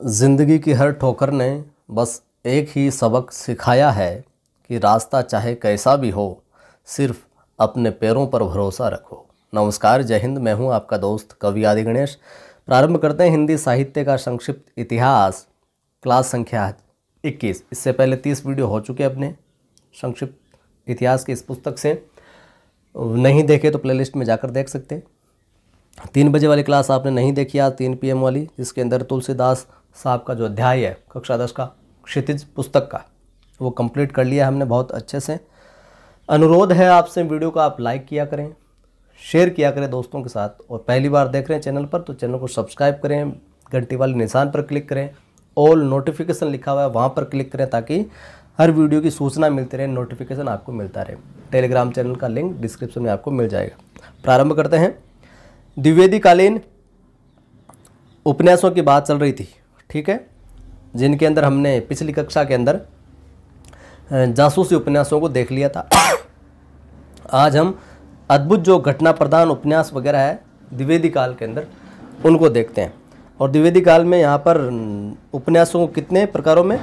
ज़िंदगी की हर ठोकर ने बस एक ही सबक सिखाया है कि रास्ता चाहे कैसा भी हो, सिर्फ अपने पैरों पर भरोसा रखो। नमस्कार, जय हिंद। मैं हूं आपका दोस्त कवि आदि गणेश। प्रारंभ करते हैं हिंदी साहित्य का संक्षिप्त इतिहास, क्लास संख्या 21। इससे पहले 30 वीडियो हो चुके अपने संक्षिप्त इतिहास की इस पुस्तक से। नहीं देखे तो प्लेलिस्ट में जाकर देख सकते हैं। 3 बजे वाली क्लास आपने नहीं देखी, आज 3 PM वाली, जिसके अंदर तुलसीदास साहब का जो अध्याय है कक्षा 10 का क्षितिज पुस्तक का, वो कंप्लीट कर लिया हमने बहुत अच्छे से। अनुरोध है आपसे, वीडियो को आप लाइक किया करें, शेयर किया करें दोस्तों के साथ, और पहली बार देख रहे हैं चैनल पर तो चैनल को सब्सक्राइब करें, घंटी वाले निशान पर क्लिक करें, ऑल नोटिफिकेशन लिखा हुआ है वहाँ पर क्लिक करें ताकि हर वीडियो की सूचना मिलती रहे, नोटिफिकेशन आपको मिलता रहे। टेलीग्राम चैनल का लिंक डिस्क्रिप्शन में आपको मिल जाएगा। प्रारंभ करते हैं। द्विवेदीकालीन उपन्यासों की बात चल रही थी, ठीक है, जिनके अंदर हमने पिछली कक्षा के अंदर जासूसी उपन्यासों को देख लिया था। आज हम अद्भुत जो घटना प्रधान उपन्यास वगैरह है द्विवेदी काल के अंदर, उनको देखते हैं। और द्विवेदी काल में यहाँ पर उपन्यासों को कितने प्रकारों में,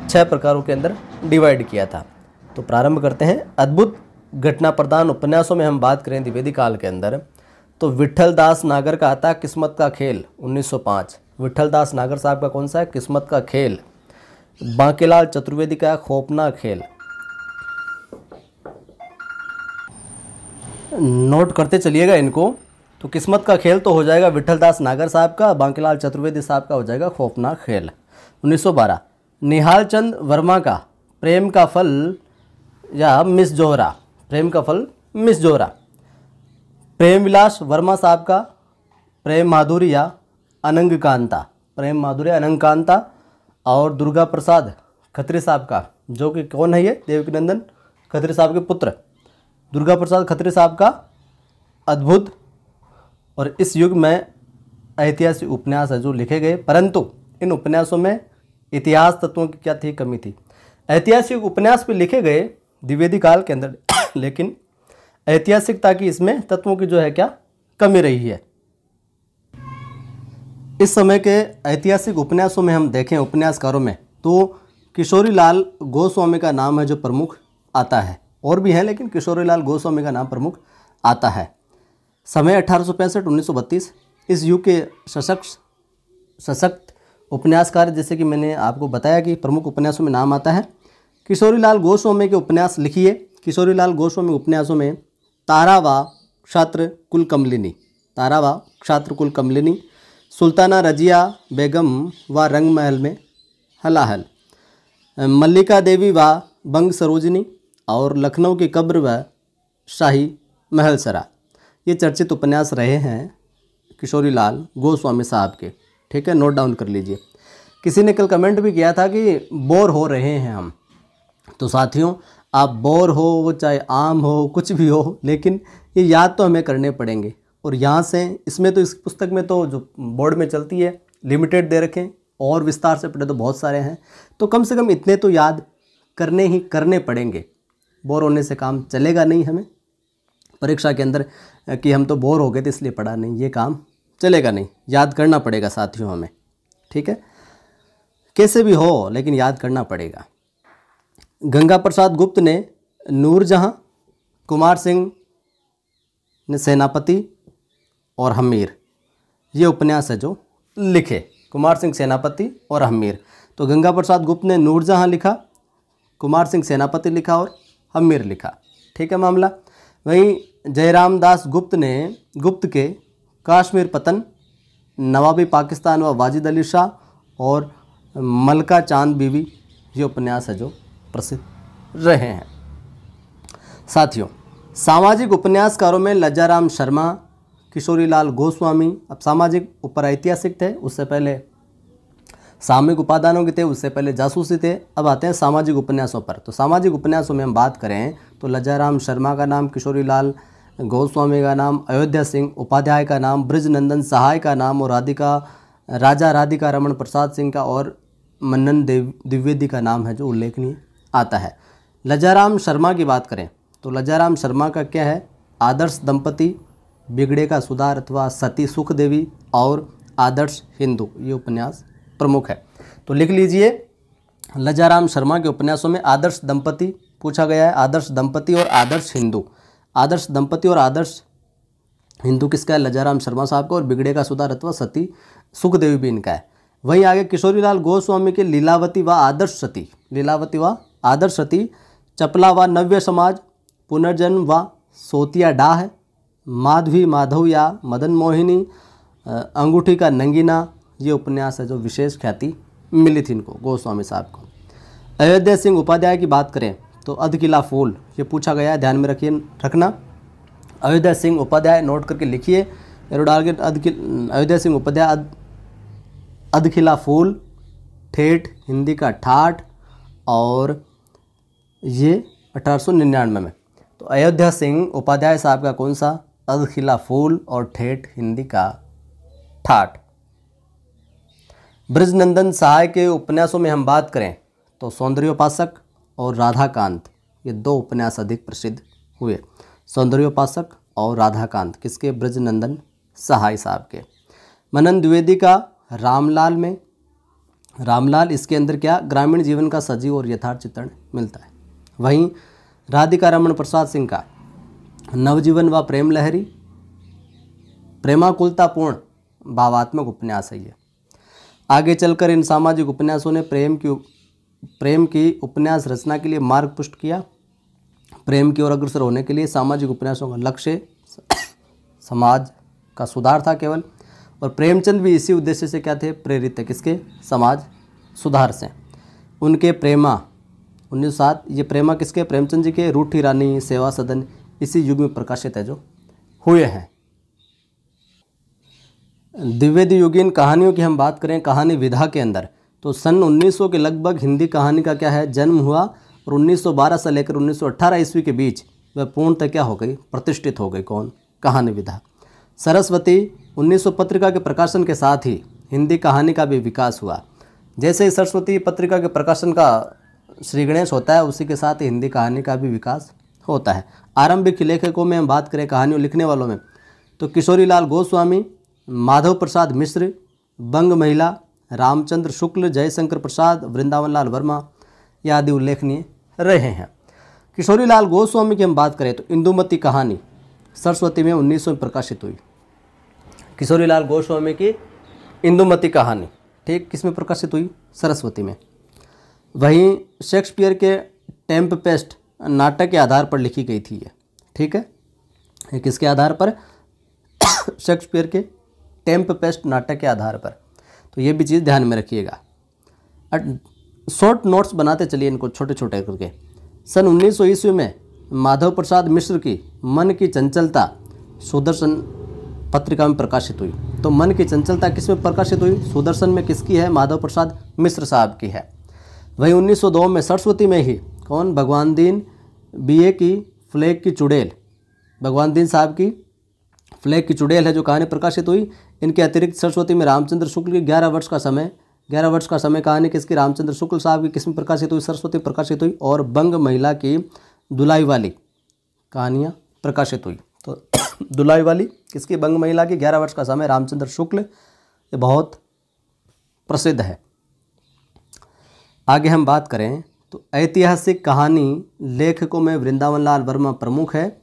6 प्रकारों के अंदर डिवाइड किया था। तो प्रारंभ करते हैं। अद्भुत घटना प्रधान उपन्यासों में हम बात करें द्विवेदी काल के अंदर, तो विट्ठल दास नागर का आता है किस्मत का खेल 1905। विट्ठल दास नागर साहब का कौन सा है? किस्मत का खेल। बांकेलाल चतुर्वेदी का खौफनाक खेल। नोट करते चलिएगा इनको। तो किस्मत का खेल तो हो जाएगा विट्ठल दास नागर साहब का, बांकेलाल चतुर्वेदी साहब का हो जाएगा खौफनाक खेल 1912। निहाल चंद वर्मा का प्रेम का फल या मिस जोहरा, प्रेम का फल मिस जोहरा। प्रेम विलास वर्मा साहब का प्रेम माधुरी या अनंग कांता, प्रेम माधुरी अनंग कांता। और दुर्गा प्रसाद खत्री साहब का, जो कि कौन है ये? देवकीनंदन खत्री साहब के पुत्र दुर्गा प्रसाद खत्री साहब का अद्भुत और इस युग में ऐतिहासिक उपन्यास है जो लिखे गए, परंतु इन उपन्यासों में इतिहास तत्वों की क्या थी? कमी थी। ऐतिहासिक उपन्यास भी लिखे गए द्विवेदी काल के अंदर, लेकिन ऐतिहासिकता की इसमें तत्वों की जो है क्या कमी रही है। इस समय के ऐतिहासिक उपन्यासों में हम देखें उपन्यासकारों में, तो किशोरी लाल गोस्वामी का नाम है जो प्रमुख आता है। और भी हैं लेकिन किशोरी लाल गोस्वामी का नाम प्रमुख आता है। समय 1865-1932। इस युग के सशक्त उपन्यासकार, जैसे कि मैंने आपको बताया कि प्रमुख उपन्यासों में नाम आता है। किशोरी लाल गोस्वामी के उपन्यास लिखिए। किशोरी लाल गोस्वामी उपन्यासों में तारा व क्षात्र कुल कमलिनी, तारा व क्षात्र कुल कमलिनी, सुल्ताना रजिया बेगम व रंग महल में हलाहल, मल्लिका देवी व बंग सरोजिनी, और लखनऊ की कब्र व शाही महल सरा, ये चर्चित उपन्यास रहे हैं किशोरी लाल गोस्वामी साहब के। ठीक है, नोट डाउन कर लीजिए। किसी ने कल कमेंट भी किया था कि बोर हो रहे हैं हम। तो साथियों, आप बोर हो चाहे आम हो कुछ भी हो, लेकिन ये याद तो हमें करने पड़ेंगे। और यहाँ से इसमें तो इस पुस्तक में तो जो बोर्ड में चलती है लिमिटेड दे रखें, और विस्तार से पढ़े तो बहुत सारे हैं, तो कम से कम इतने तो याद करने पड़ेंगे। बोर होने से काम चलेगा नहीं हमें परीक्षा के अंदर कि हम तो बोर हो गए थे इसलिए पढ़ा नहीं, ये काम चलेगा नहीं। याद करना पड़ेगा साथियों हमें, ठीक है, कैसे भी हो लेकिन याद करना पड़ेगा। गंगा प्रसाद गुप्त ने नूरजहां, कुमार सिंह ने सेनापति और हमीर, ये उपन्यास है जो लिखे। कुमार सिंह सेनापति और हमीर। तो गंगा प्रसाद गुप्त ने नूरजहां लिखा, कुमार सिंह सेनापति लिखा और हमीर लिखा, ठीक है मामला। वहीं जयराम दास गुप्त ने गुप्त के कश्मीर पतन, नवाबी पाकिस्तान व वाजिद अली शाह और मलका चांद बीवी, ये उपन्यास है जो प्रसिद्ध रहे हैं। साथियों, सामाजिक उपन्यासकारों में लज्जाराम शर्मा, किशोरी लाल गोस्वामी, अब सामाजिक ऊपर ऐतिहासिक थे, उससे पहले सामयिक उपादानों के थे, उससे पहले जासूसी थे। अब आते हैं सामाजिक उपन्यासों पर। तो सामाजिक उपन्यासों में हम बात करें तो लज्जाराम शर्मा का नाम, किशोरी लाल गोस्वामी का नाम, अयोध्या सिंह उपाध्याय का नाम, ब्रजनंदन सहाय का नाम, और राजा राधिका रमन प्रसाद सिंह का और मन्नन द्विवेदी का नाम है जो उल्लेखनीय आता है। लज्जाराम शर्मा की बात करें तो लज्जाराम शर्मा का क्या है? आदर्श दंपति, बिगड़े का सुधार अथवा सती सुख देवी और आदर्श हिंदू, ये उपन्यास प्रमुख है। तो लिख लीजिए, लजाराम शर्मा के उपन्यासों में आदर्श दंपति पूछा गया है, आदर्श दंपति और आदर्श हिंदू। आदर्श दंपति और आदर्श हिंदू किसका है? लजाराम शर्मा साहब का। और बिगड़े का सुधार अथवा सती सुखदेवी भी इनका है। वहीं आगे किशोरीलाल गोस्वामी के लीलावती व आदर्श सती, लीलावती व आदर्श सती, चपला व नव्य समाज, पुनर्जन्म व सोतिया डाह, माधवी माधव या मदन मोहिनी, अंगूठी का नंगीना, ये उपन्यास है जो विशेष ख्याति मिली थी इनको, गोस्वामी साहब को। अयोध्या सिंह उपाध्याय की बात करें तो अधकिला फूल, ये पूछा गया है, ध्यान में रखना। अयोध्या सिंह उपाध्याय नोट करके लिखिए, एरो डाल के अयोध्या सिंह उपाध्याय अधखिला फूल, ठेठ हिंदी का ठाठ, और ये 1899 में। तो अयोध्या सिंह उपाध्याय साहब का कौन सा? अधखिला फूल और ठेठ हिंदी का ठाठ। ब्रजनंदन सहाय के उपन्यासों में हम बात करें तो सौंदर्योपासक और राधाकांत, ये दो उपन्यास अधिक प्रसिद्ध हुए। सौंदर्योपासक और राधाकांत किसके? ब्रजनंदन सहाय साहब के। मनन द्विवेदी का रामलाल में, रामलाल इसके अंदर क्या? ग्रामीण जीवन का सजीव और यथार्थ चित्रण मिलता है। वहीं राधिका रमण प्रसाद सिंह का नवजीवन व प्रेम लहरी, प्रेमाकुलतापूर्ण भावात्मक उपन्यास है ये। आगे चलकर इन सामाजिक उपन्यासों ने प्रेम की उपन्यास रचना के लिए मार्ग पुष्ट किया। प्रेम की ओर अग्रसर होने के लिए सामाजिक उपन्यासों का लक्ष्य समाज का सुधार था केवल, और प्रेमचंद भी इसी उद्देश्य से क्या थे? प्रेरित थे, किसके? समाज सुधार से। उनके प्रेमा 1907, ये प्रेमा किसके? प्रेमचंद जी के। रूठी रानी, सेवा सदन इसी युग में प्रकाशित है जो हुए हैं। द्विवेदी युगीन कहानियों की हम बात करें कहानी विधा के अंदर, तो सन 1900 के लगभग हिंदी कहानी का क्या है? जन्म हुआ, और 1912 से लेकर 1918 ईस्वी के बीच वह पूर्णतः क्या हो गई? प्रतिष्ठित हो गई। कौन? कहानी विधा। सरस्वती 1900 पत्रिका के प्रकाशन के साथ ही हिंदी कहानी का भी विकास हुआ। जैसे ही सरस्वती पत्रिका के प्रकाशन का श्री गणेश होता है, उसी के साथ ही हिंदी कहानी का भी विकास होता है। आरंभिक लेखकों में हम बात करें कहानियों लिखने वालों में, तो किशोरीलाल गोस्वामी, माधव प्रसाद मिश्र, बंग महिला, रामचंद्र शुक्ल, जयशंकर प्रसाद, वृंदावन लाल वर्मा, ये आदि उल्लेखनीय रहे हैं। किशोरीलाल गोस्वामी की हम बात करें तो इंदुमती कहानी सरस्वती में 1900 में प्रकाशित हुई। किशोरीलाल गोस्वामी की इंदुमती कहानी, ठीक, किसमें प्रकाशित हुई? सरस्वती में। वहीं शेक्सपियर के टेम्पपेस्ट नाटक के आधार पर लिखी गई थी ये, ठीक है। ये किसके आधार पर? शेक्सपियर के टेम्पपेस्ट नाटक के आधार पर। तो ये भी चीज़ ध्यान में रखिएगा। शॉर्ट नोट्स बनाते चलिए इनको छोटे छोटे करके। सन 1900 ईस्वी में माधव प्रसाद मिश्र की मन की चंचलता सुदर्शन पत्रिका में प्रकाशित हुई। तो मन की चंचलता किस में प्रकाशित हुई? सुदर्शन में। किसकी है? माधव प्रसाद मिश्र साहब की है। वहीं 1902 में सरस्वती में ही कौन? भगवान दीन बीए की फ्लैग की चुड़ैल, भगवान दीन साहब की फ्लैग की चुड़ैल है जो कहानी प्रकाशित हुई। इनके अतिरिक्त सरस्वती में रामचंद्र शुक्ल की 11 वर्ष का समय कहानी किसकी? रामचंद्र शुक्ल साहब की किस में प्रकाशित हुई? सरस्वती प्रकाशित हुई। और बंग महिला की दुलाई वाली कहानियाँ प्रकाशित हुई। तो दुलाई वाली किसकी? बंग महिला की, 11 वर्ष का समय, रामचंद्र शुक्ल, ये बहुत प्रसिद्ध है। आगे हम बात करें तो ऐतिहासिक कहानी लेखकों में वृंदावन लाल वर्मा प्रमुख है,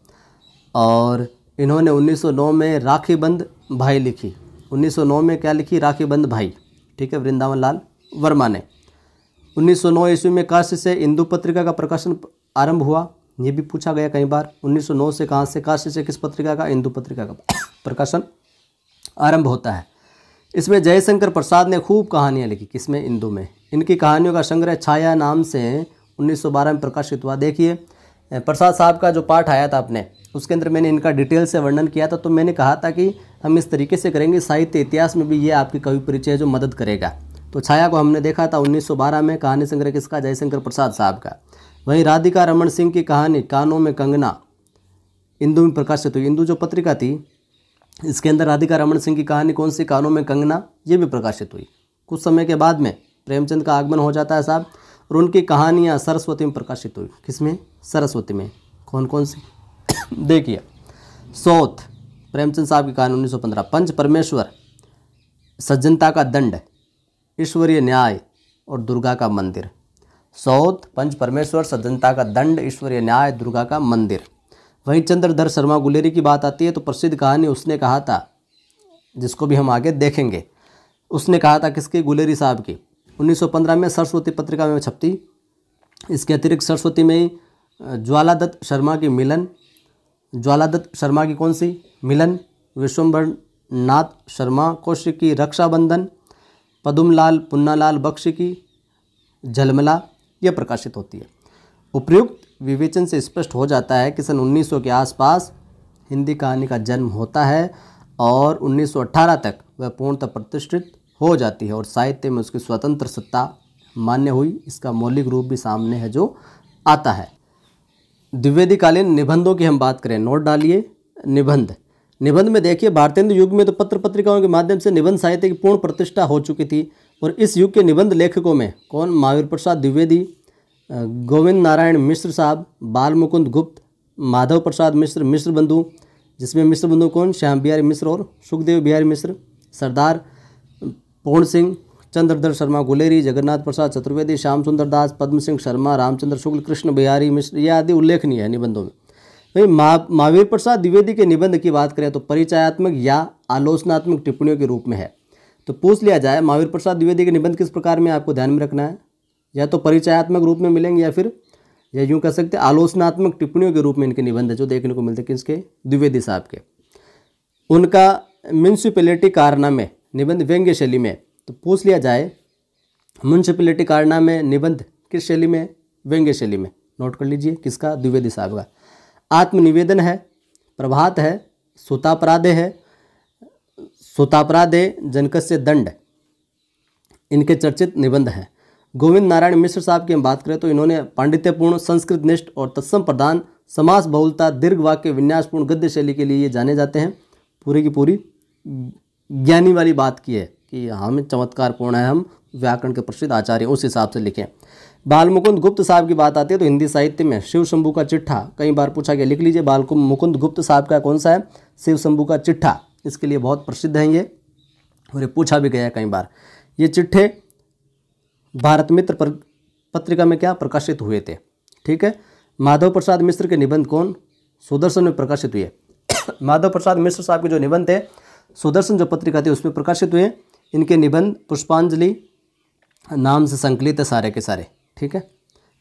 और इन्होंने 1909 में राखीबंद भाई लिखी। 1909 में क्या लिखी? राखीबंद भाई, ठीक है, वृंदावन लाल वर्मा ने। 1909 ईस्वी में काशी से इंदु पत्रिका का प्रकाशन आरंभ हुआ। ये भी पूछा गया कई बार। 1909 से कहाँ से? काशी से। किस पत्रिका का? इंदु पत्रिका का प्रकाशन आरंभ होता है। इसमें जयशंकर प्रसाद ने खूब कहानियाँ लिखी। किसमें? इंदु में। इनकी कहानियों का संग्रह छाया नाम से 1912 में प्रकाशित हुआ। देखिए प्रसाद साहब का जो पाठ आया था आपने, उसके अंदर मैंने इनका डिटेल से वर्णन किया था। तो मैंने कहा था कि हम इस तरीके से करेंगे, साहित्य इतिहास में भी ये आपकी कवि परिचय जो मदद करेगा। तो छाया को हमने देखा था 1912 में। कहानी संग्रह किसका? जयशंकर प्रसाद साहब का। वहीं राधिका रमण सिंह की कहानी कानों में कंगना इंदु में प्रकाशित हुई। इंदु जो पत्रिका थी, इसके अंदर राधिका रमण सिंह की कहानी कौन सी? कानों में कंगना, ये भी प्रकाशित हुई। कुछ समय के बाद में प्रेमचंद का आगमन हो जाता है साहब, और उनकी कहानियाँ सरस्वती में प्रकाशित हुई। किसमें? सरस्वती में। कौन कौन सी? देखिए, सौत प्रेमचंद साहब की कहानी 1915, पंच परमेश्वर, सज्जनता का दंड, ईश्वरीय न्याय और दुर्गा का मंदिर। सौत पंच परमेश्वर सज्जनता का दंड, ईश्वरीय न्याय, दुर्गा का मंदिर। वहीं चंद्रधर शर्मा गुलेरी की बात आती है तो प्रसिद्ध कहानी उसने कहा था, जिसको भी हम आगे देखेंगे। उसने कहा था किसकी? गुलेरी साहब की। 1915 में सरस्वती पत्रिका में छपती। इसके अतिरिक्त सरस्वती में ही ज्वालादत्त शर्मा की मिलन, ज्वालादत्त शर्मा की कौन सी? मिलन, विश्वम्भर नाथ शर्मा कौशिक की रक्षाबंधन, पदुमलाल पुन्नालाल बख्शी की झलमला, यह प्रकाशित होती है। उपर्युक्त विवेचन से स्पष्ट हो जाता है कि सन 1900 के आसपास हिंदी कहानी का जन्म होता है और 1918 तक वह पूर्णतः प्रतिष्ठित हो जाती है और साहित्य में उसकी स्वतंत्र सत्ता मान्य हुई। इसका मौलिक रूप भी सामने है जो आता है। द्विवेदीकालीन निबंधों की हम बात करें, नोट डालिए। निबंध में देखिए, भारतेंदु युग में तो पत्र पत्रिकाओं के माध्यम से निबंध साहित्य की पूर्ण प्रतिष्ठा हो चुकी थी और इस युग के निबंध लेखकों में कौन? महावीर प्रसाद द्विवेदी, गोविंद नारायण मिश्र साहब, बाल मुकुंद गुप्त, माधव प्रसाद मिश्र, मिश्र बंधु, जिसमें मिश्र बंधु कौन? श्याम बिहारी मिश्र और सुखदेव बिहारी मिश्र, सरदार पूर्ण सिंह, चंद्रधर शर्मा गुलेरी, जगन्नाथ प्रसाद चतुर्वेदी, श्याम सुंदर दास, पद्म सिंह शर्मा, रामचंद्र शुक्ल, कृष्ण बिहारी मिश्र, ये आदि उल्लेखनीय है निबंधों में। वहीं महावीर प्रसाद द्विवेदी के निबंध की बात करें तो परिचयात्मक या आलोचनात्मक टिप्पणियों के रूप में है। तो पूछ लिया जाए महावीर प्रसाद द्विवेदी के निबंध किस प्रकार में, आपको ध्यान में रखना है। या तो परिचयात्मक रूप में मिलेंगे या फिर या यूँ कह सकते हैं आलोचनात्मक टिप्पणियों के रूप में इनके निबंध जो देखने को मिलते हैं किसके? द्विवेदी साहब के। उनका म्यूनिसिपैलिटी कारनामे निबंध व्यंग्य शैली में। तो पूछ लिया जाए म्यूनिसिपैलिटी कारनामे निबंध किस शैली में? व्यंग्य शैली में। नोट कर लीजिए किसका? द्विवेदी साहब का। आत्मनिवेदन है, प्रभात है, सुतापराधे है, सुतापराधे, जनकस्य दंड, इनके चर्चित निबंध हैं। गोविंद नारायण मिश्र साहब की हम बात करें तो इन्होंने पांडित्यपूर्ण, संस्कृत निष्ठ और तत्सम प्रधान, समास बहुलता, दीर्घ वाक्य विन्यासपूर्ण गद्य शैली के लिए ये जाने जाते हैं। पूरी की पूरी ज्ञानी वाली बात की है कि हम चमत्कारपूर्ण है, हम व्याकरण के प्रसिद्ध आचार्य, उस हिसाब से लिखें। बाल मुकुंद गुप्त साहब की बात आती है तो हिंदी साहित्य में शिव शंभू का चिट्ठा कई बार पूछा गया, लिख लीजिए। बाल मुकुंद गुप्त साहब का कौन सा है? शिव शंभू का चिट्ठा, इसके लिए बहुत प्रसिद्ध हैं ये और ये पूछा भी गया है कई बार। ये चिट्ठे भारत मित्र पत्रिका में क्या प्रकाशित हुए थे, ठीक है। माधव प्रसाद मिश्र के निबंध कौन? सुदर्शन में प्रकाशित हुए। माधव प्रसाद मिश्र साहब के जो निबंध थे सुदर्शन जो पत्रिका थी उसमें प्रकाशित हुए। इनके निबंध पुष्पांजलि नाम से संकलित है सारे के सारे, ठीक है।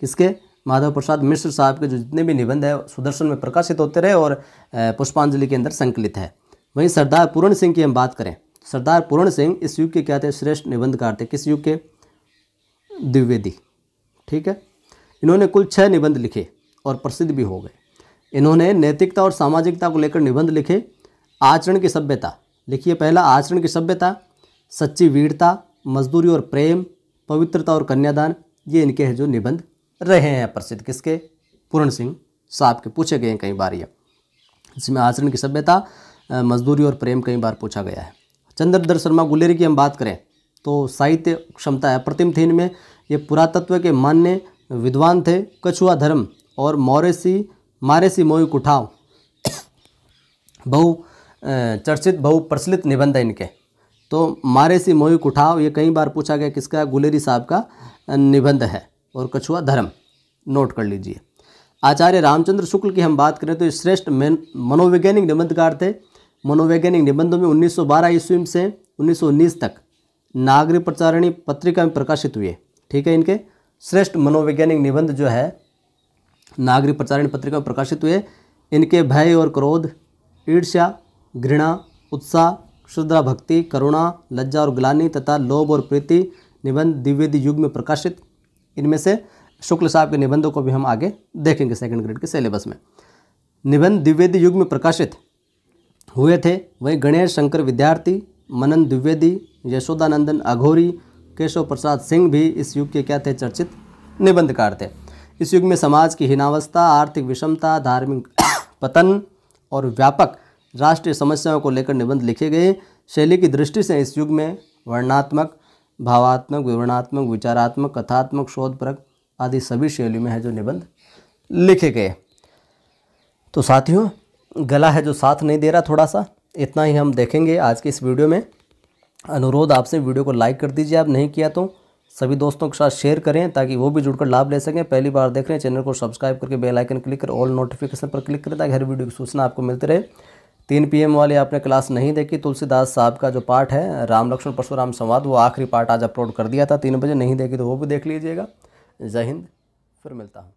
किसके? माधव प्रसाद मिश्र साहब के जो जितने भी निबंध है सुदर्शन में प्रकाशित होते रहे और पुष्पांजलि के अंदर संकलित है। वहीं सरदार पूर्ण सिंह की हम बात करें, सरदार पूर्ण सिंह इस युग के क्या थे? श्रेष्ठ निबंधकार थे। किस युग के? द्विवेदी, ठीक है। इन्होंने कुल 6 निबंध लिखे और प्रसिद्ध भी हो गए। इन्होंने नैतिकता और सामाजिकता को लेकर निबंध लिखे। आचरण की सभ्यता लिखिए पहला, आचरण की सभ्यता, सच्ची वीरता, मजदूरी और प्रेम, पवित्रता और कन्यादान, ये इनके हैं जो निबंध रहे हैं प्रसिद्ध। किसके? पूर्ण सिंह साहब के पूछे गए हैं कई बार ये। इसमें आचरण की सभ्यता, मजदूरी और प्रेम कई बार पूछा गया है। चंद्रधर शर्मा गुलेरी की हम बात करें तो साहित्य क्षमता है प्रतिम थी इनमें। ये पुरातत्व के मान्य विद्वान थे। कछुआ धर्म और मारेसी मोई कुठाव बहु चर्चित बहु प्रचलित निबंध है इनके। तो मारेसी मोई कुठाव ये कई बार पूछा गया, किसका? गुलेरी साहब का निबंध है। और कछुआ धर्म नोट कर लीजिए। आचार्य रामचंद्र शुक्ल की हम बात करें तो श्रेष्ठ मनोवैज्ञानिक निबंधकार थे। मनोवैज्ञानिक निबंधों में 1912 ईस्वी से 1919 तक नागरिक प्रचारणी पत्रिका में प्रकाशित हुए, ठीक है। इनके श्रेष्ठ मनोवैज्ञानिक निबंध जो है नागरिक प्रचारणी पत्रिका में प्रकाशित हुए। इनके भय और क्रोध, ईर्ष्या, घृणा, उत्साह, श्रद्धा, भक्ति, करुणा, लज्जा और ग्लानि तथा लोभ और प्रीति निबंध द्विवेदी युग में प्रकाशित। इनमें से शुक्ल साहब के निबंधों को भी हम आगे देखेंगे सेकंड ग्रेड के सिलेबस में। निबंध द्विवेदी युग में प्रकाशित हुए थे। वहीं गणेश शंकर विद्यार्थी, मनन द्विवेदी, यशोदानंदन अघोरी, केशव प्रसाद सिंह भी इस युग के क्या थे? चर्चित निबंधकार थे। इस युग में समाज की हीनावस्था, आर्थिक विषमता, धार्मिक पतन और व्यापक राष्ट्रीय समस्याओं को लेकर निबंध लिखे गए। शैली की दृष्टि से इस युग में वर्णनात्मक, भावात्मक, विवरणात्मक, विचारात्मक, कथात्मक, शोधपरक आदि सभी शैली में है जो निबंध लिखे गए। तो साथियों गला है जो साथ नहीं दे रहा, थोड़ा सा इतना ही हम देखेंगे आज की इस वीडियो में। अनुरोध आपसे, वीडियो को लाइक कर दीजिए, आप नहीं किया तो सभी दोस्तों के साथ शेयर करें ताकि वो भी जुड़कर लाभ ले सकें। पहली बार देख रहे हैं चैनल को सब्सक्राइब करके बेल आइकन क्लिक कर ऑल नोटिफिकेशन पर क्लिक करें ताकि हर वीडियो की सूचना आपको मिलती रहे। 3 PM वाली आपने क्लास नहीं देखी, तुलसीदास साहब का जो पाठ है राम लक्ष्मण परशुराम संवाद, वो आखिरी पार्ट आज अपलोड कर दिया था 3 बजे, नहीं देखी तो वो भी देख लीजिएगा। जय हिंद, फिर मिलता हूँ।